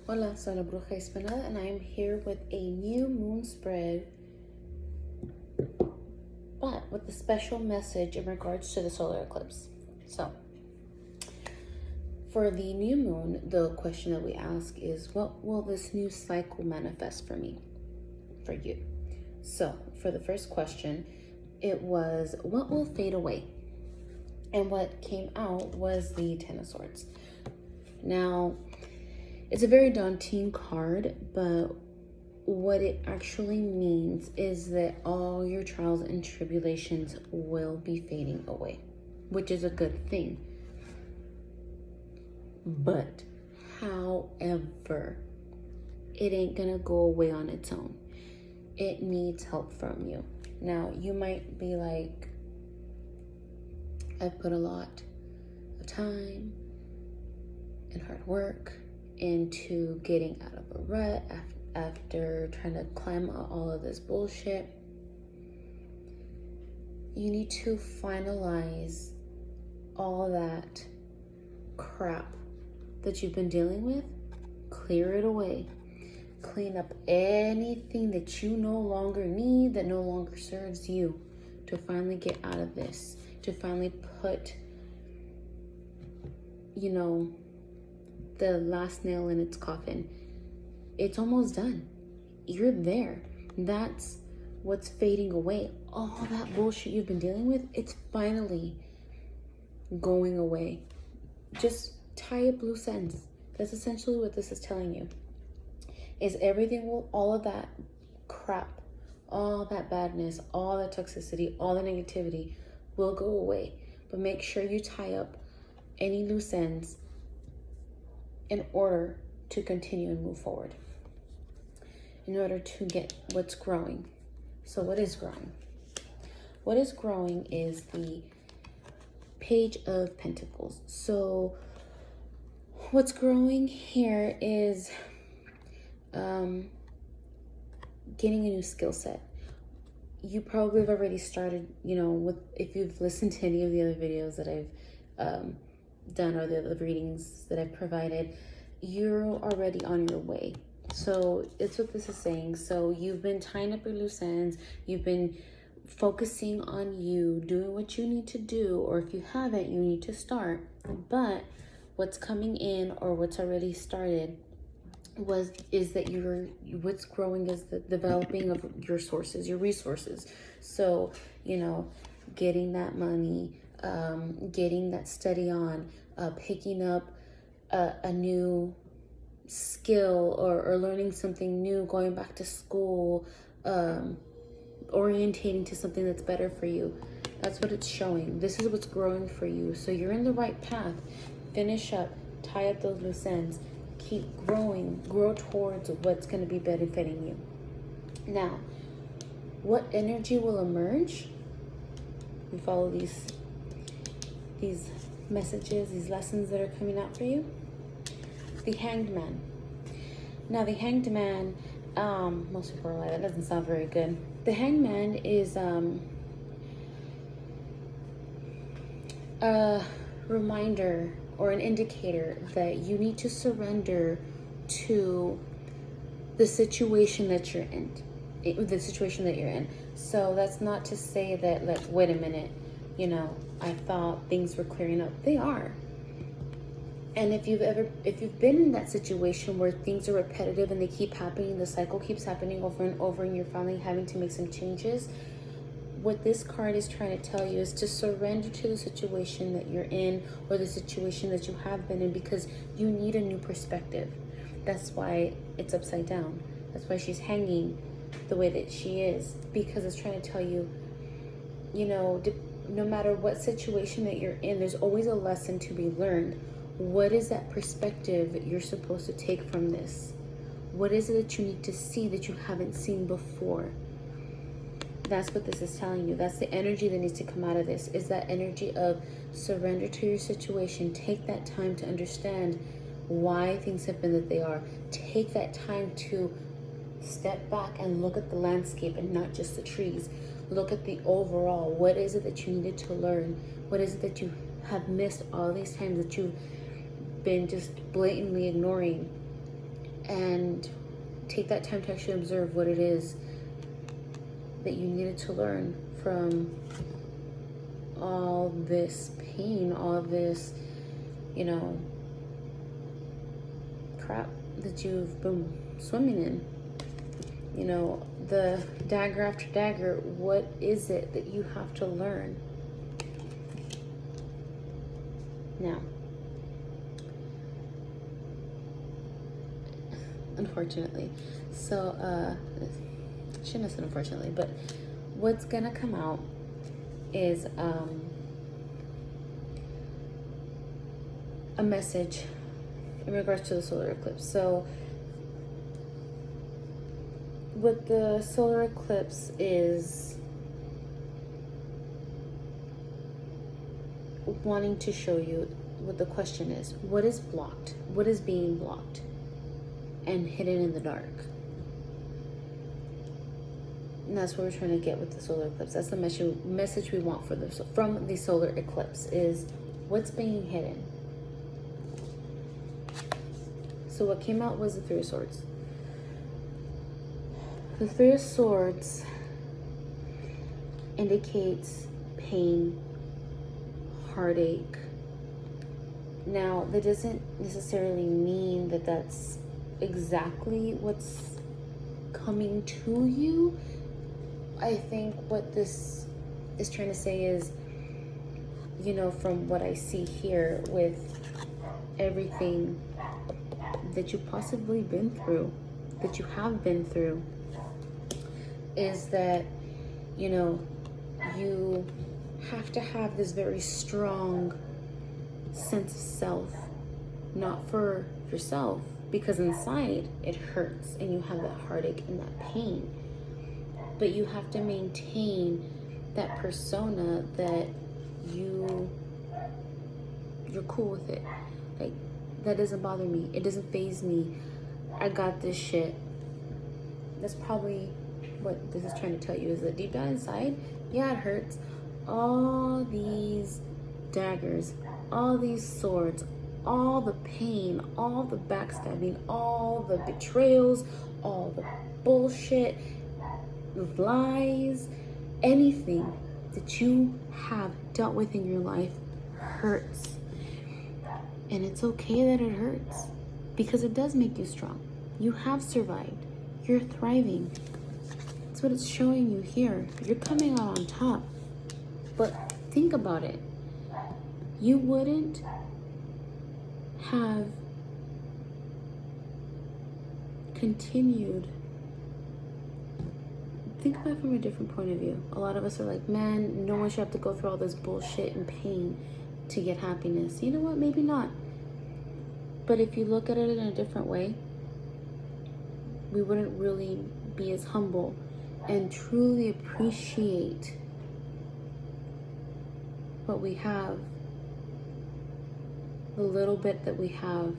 Hola, soy la Bruja Espinal, and I am here with a new moon spread, but with a special message in regards to the solar eclipse. So, for the new moon, the question that we ask is, what will this new cycle manifest for me, for you? So, for the first question, it was, what will fade away? And what came out was the Ten of Swords. Now, it's a very daunting card, but what it actually means is that all your trials and tribulations will be fading away, which is a good thing. But, however, it ain't gonna go away on its own. It needs help from you. Now, you might be like, I've put a lot of time and hard work into getting out of a rut after trying to climb out all of this bullshit. You need to finalize all that crap that you've been dealing with, clear it away, clean up anything that you no longer need, that no longer serves you, to finally get out of this, to finally put, the last nail in its coffin. It's almost done. You're there. That's what's fading away. All that bullshit you've been dealing with, it's finally going away. Just tie up loose ends. That's essentially what this is telling you. Is everything will, all of that crap, all that badness, all that toxicity, all the negativity will go away. But make sure you tie up any loose ends in order to continue and move forward, in order to get what's growing. So what is growing? What is growing is the Page of Pentacles. So what's growing here is getting a new skill set. You probably have already started, with, if you've listened to any of the other videos that I've done, or the other readings that I've provided, you're already on your way. So it's what this is saying. So you've been tying up your loose ends, you've been focusing on you, doing what you need to do, or if you haven't, you need to start. But what's coming in, or what's already started, is that what's growing is the developing of your sources, your resources. So, getting that money, getting that study on, picking up a new skill, or learning something new, going back to school, orientating to something that's better for you. That's what it's showing. This is what's growing for you. So you're in the right path. Finish up, tie up those loose ends, keep growing, grow towards what's going to be benefiting you. Now, what energy will emerge? You follow these messages, these lessons that are coming out for you. The Hanged Man. Now, the Hanged Man, most people are like, that doesn't sound very good. The Hanged Man is a reminder or an indicator that you need to surrender to the situation that you're in. So that's not to say that, like, wait a minute, I thought things were clearing up. They are. And if you've been in that situation where things are repetitive and they keep happening, the cycle keeps happening over and over, and you're finally having to make some changes, what this card is trying to tell you is to surrender to the situation that you're in, or the situation that you have been in, because you need a new perspective. That's why it's upside down. That's why she's hanging the way that she is, because it's trying to tell you, no matter what situation that you're in, there's always a lesson to be learned. What is that perspective that you're supposed to take from this? What is it that you need to see that you haven't seen before? That's what this is telling you. That's the energy that needs to come out of this, is that energy of surrender to your situation. Take that time to understand why things have been that they are. Take that time to step back and look at the landscape and not just the trees. Look at the overall. What is it that you needed to learn? What is it that you have missed all these times that you've been just blatantly ignoring? and take that time to actually observe what it is that you needed to learn from all this pain, all this, you know, crap that you've been swimming in. You know, the dagger after dagger, what is it that you have to learn? Now, unfortunately, so, I shouldn't have said unfortunately, but what's gonna come out is a message in regards to the solar eclipse. So what the solar eclipse is wanting to show you, what the question is, what is blocked, what is being blocked and hidden in the dark. And that's what we're trying to get with the solar eclipse. That's the message we want from the solar eclipse, is what's being hidden. So what came out was the Three of Swords. The Three of Swords indicates pain, heartache. Now, that doesn't necessarily mean that that's exactly what's coming to you. I think what this is trying to say is, you know, from what I see here with everything that you've possibly been through, that you have been through, is that, you know, you have to have this very strong sense of self, not for yourself, because inside it hurts and you have that heartache and that pain, but you have to maintain that persona that you're cool with it. Like, that doesn't bother me, it doesn't faze me, I got this shit. That's probably what this is trying to tell you, is that deep down inside, yeah, it hurts. All these daggers, all these swords, all the pain, all the backstabbing, all the betrayals, all the bullshit, the lies, anything that you have dealt with in your life hurts. And it's okay that it hurts, because it does make you strong. You have survived. You're thriving. That's what it's showing you here. You're coming out on top. But think about it. You wouldn't have continued. Think about it from a different point of view. A lot of us are like, man, no one should have to go through all this bullshit and pain to get happiness. You know what? Maybe not. But if you look at it in a different way, we wouldn't really be as humble and truly appreciate what we have, the little bit that we have,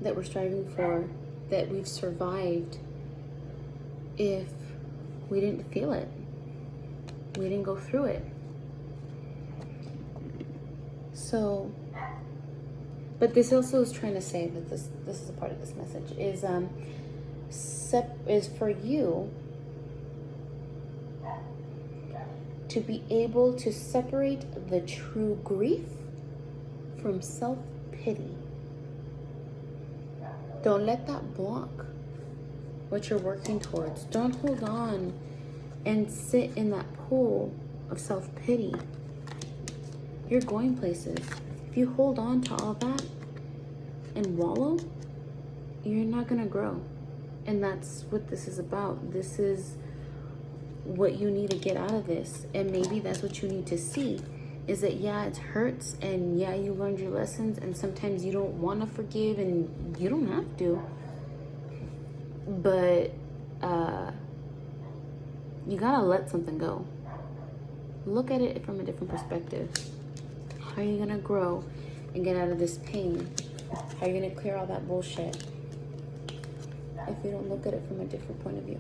that we're striving for, that we've survived, if we didn't feel it, we didn't go through it. So, but this also is trying to say that this is a part of this message, is for you to be able to separate the true grief from self-pity. Don't let that block what you're working towards. Don't hold on and sit in that pool of self-pity. You're going places. If you hold on to all that and wallow, you're not gonna grow. And that's what this is about. This is what you need to get out of this. And maybe that's what you need to see, is that, yeah, it hurts, and yeah, you learned your lessons, and sometimes you don't want to forgive, and you don't have to. But you gotta let something go. Look at it from a different perspective. How are you gonna grow and get out of this pain? How are you gonna clear all that bullshit if you don't look at it from a different point of view?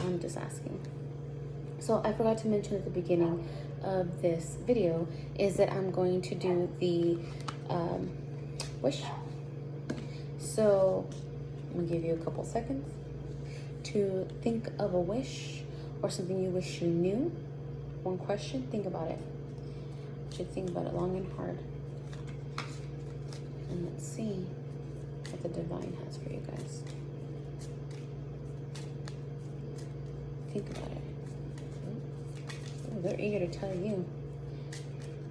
I'm just asking. So I forgot to mention at the beginning of this video is that I'm going to do the wish. So I'm gonna give you a couple seconds to think of a wish or something you wish you knew. One question, think about it. You should think about it long and hard. And let's see what the divine has for you guys. Think about it. Oh, they're eager to tell you.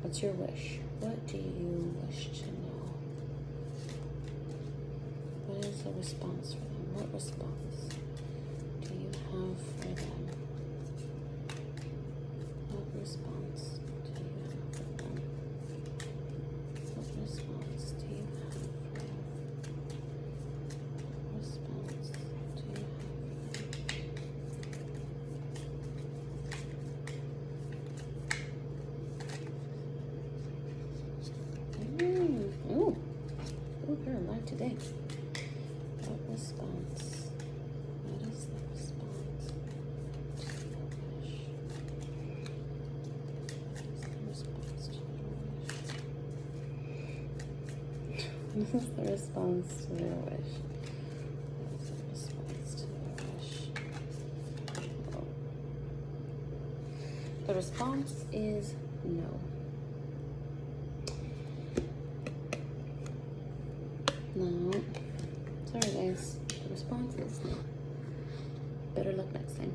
What's your wish? What do you wish to know? What is the response for them? What response do you have for them? What response do you have for them? What response do you have for them? What response do you have for them? Ooh, they're alive today. What response? What is the response to your wish? What is the response to your wish? What is the response to your wish? Oh. The response is no. No. Sorry guys. The response is no. Better luck next time.